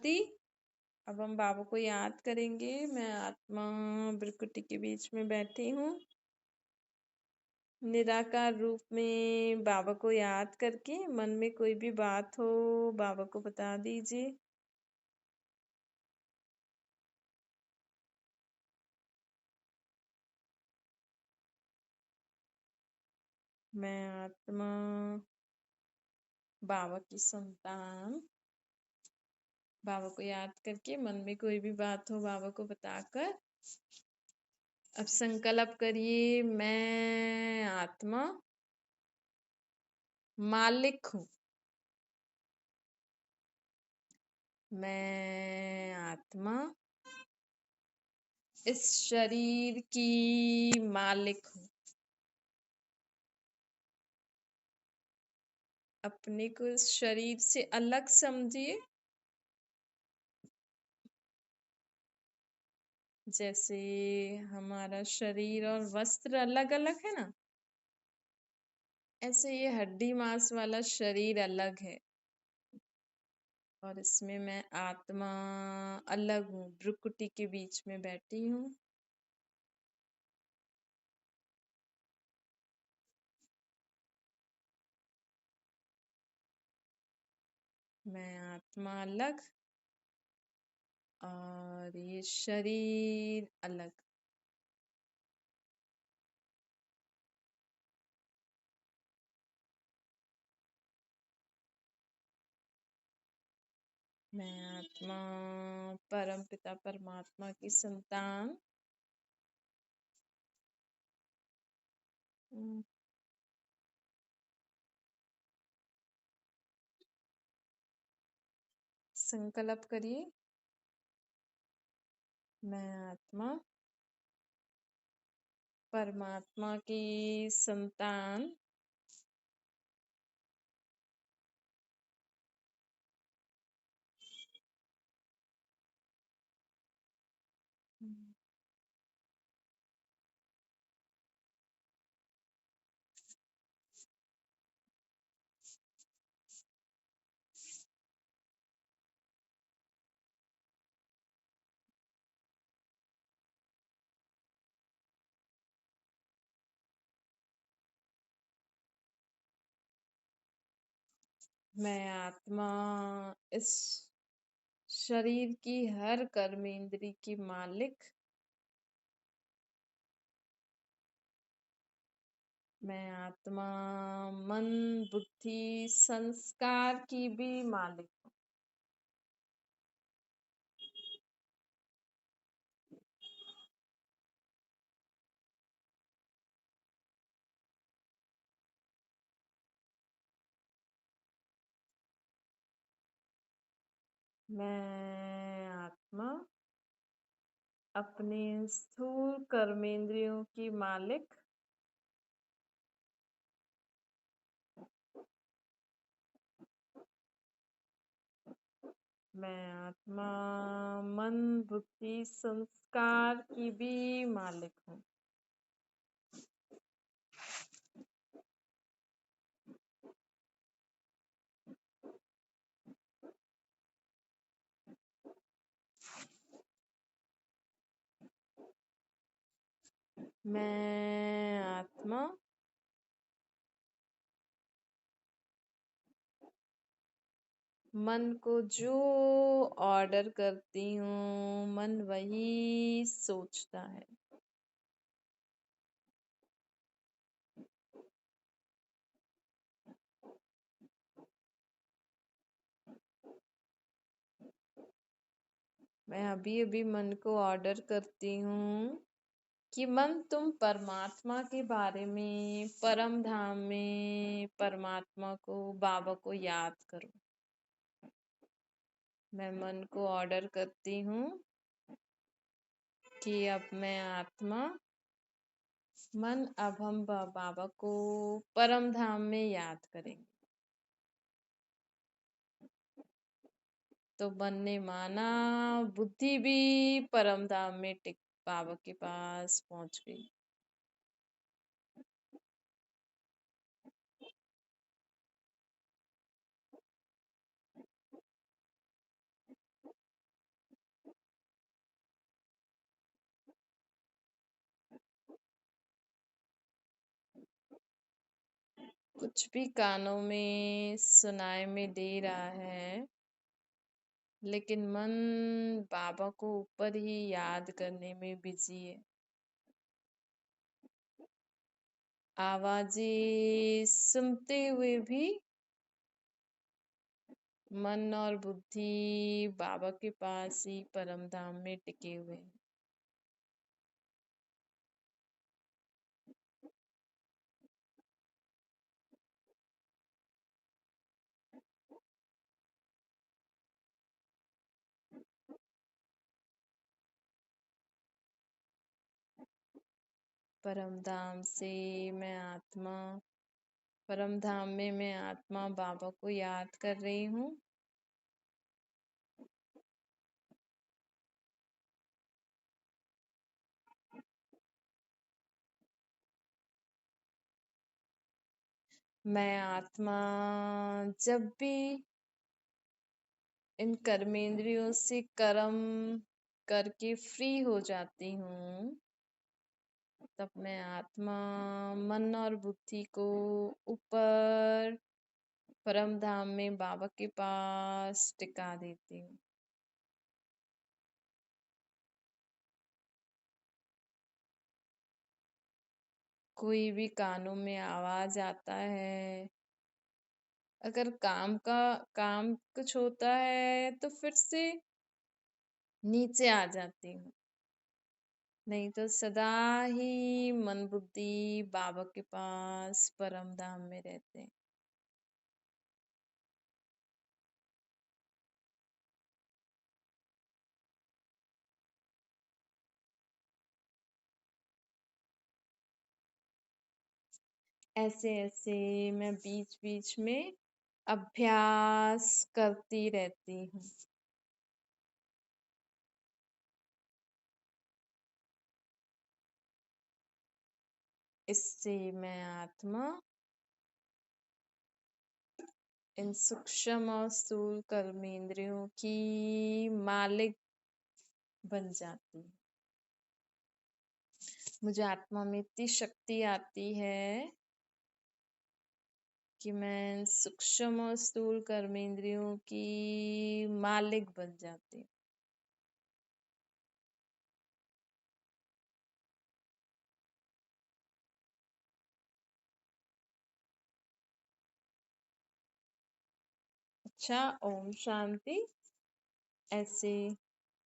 दी। अब हम बाबा को याद करेंगे। मैं आत्मा भृकुटी के बीच में बैठी हूँ। निराकार रूप में बाबा को याद करके मन में कोई भी बात हो बाबा को बता दीजिए। मैं आत्मा बाबा की संतान। बाबा को याद करके मन में कोई भी बात हो बाबा को बताकर अब संकल्प करिए। मैं आत्मा मालिक हूँ। मैं आत्मा इस शरीर की मालिक हूँ। अपने को इस शरीर से अलग समझिए। जैसे हमारा शरीर और वस्त्र अलग अलग है ना, ऐसे ये हड्डी मांस वाला शरीर अलग है और इसमें मैं आत्मा अलग हूँ। भ्रुकुटी के बीच में बैठी हूँ। मैं आत्मा अलग और ये शरीर अलग। मैं आत्मा परम पिता परमात्मा की संतान। संकल्प करिए। मैं आत्मा परमात्मा की संतान। मैं आत्मा इस शरीर की हर कर्मेंद्री की मालिक। मैं आत्मा मन बुद्धि संस्कार की भी मालिक हूँ। मैं आत्मा अपने स्थूल कर्मेंद्रियों की मालिक। मैं आत्मा मन बुद्धि संस्कार की भी मालिक हूँ। मैं आत्मा मन को जो ऑर्डर करती हूँ मन वही सोचता है। मैं अभी अभी मन को ऑर्डर करती हूँ कि मन तुम परमात्मा के बारे में परम धाम में परमात्मा को बाबा को याद करो। मैं मन को ऑर्डर करती हूँ कि अब मैं आत्मा मन अब हम बाबा को परम धाम में याद करेंगे। तो मन ने माना बुद्धि भी परम धाम में टिक बाबा के पास पहुंच गई। कुछ भी कानों में सुनाई में दे रहा है, लेकिन मन बाबा को ऊपर ही याद करने में बिजी है। आवाजें सुनते हुए भी मन और बुद्धि बाबा के पास ही परम धाम में टिके हुए हैं। परम धाम से मैं आत्मा परम धाम में मैं आत्मा बाबा को याद कर रही हूँ। मैं आत्मा जब भी इन कर्मेंद्रियों से कर्म करके फ्री हो जाती हूँ, तब मैं आत्मा मन और बुद्धि को ऊपर परम धाम में बाबा के पास टिका देती हूँ। कोई भी कानों में आवाज आता है, अगर काम कुछ होता है तो फिर से नीचे आ जाती हूँ, नहीं तो सदा ही मन बुद्धि बाबा के पास परम धाम में रहते हैं। ऐसे ऐसे मैं बीच बीच में अभ्यास करती रहती हूँ। इससे मैं आत्मा इन सूक्ष्म और स्थूल कर्मेंद्रियों की मालिक बन जाती हूँ। मुझे आत्मा में इतनी शक्ति आती है कि मैं सूक्ष्म और स्थूल कर्मेंद्रियों की मालिक बन जाती हूँ। अच्छा, ओम शांति। ऐसे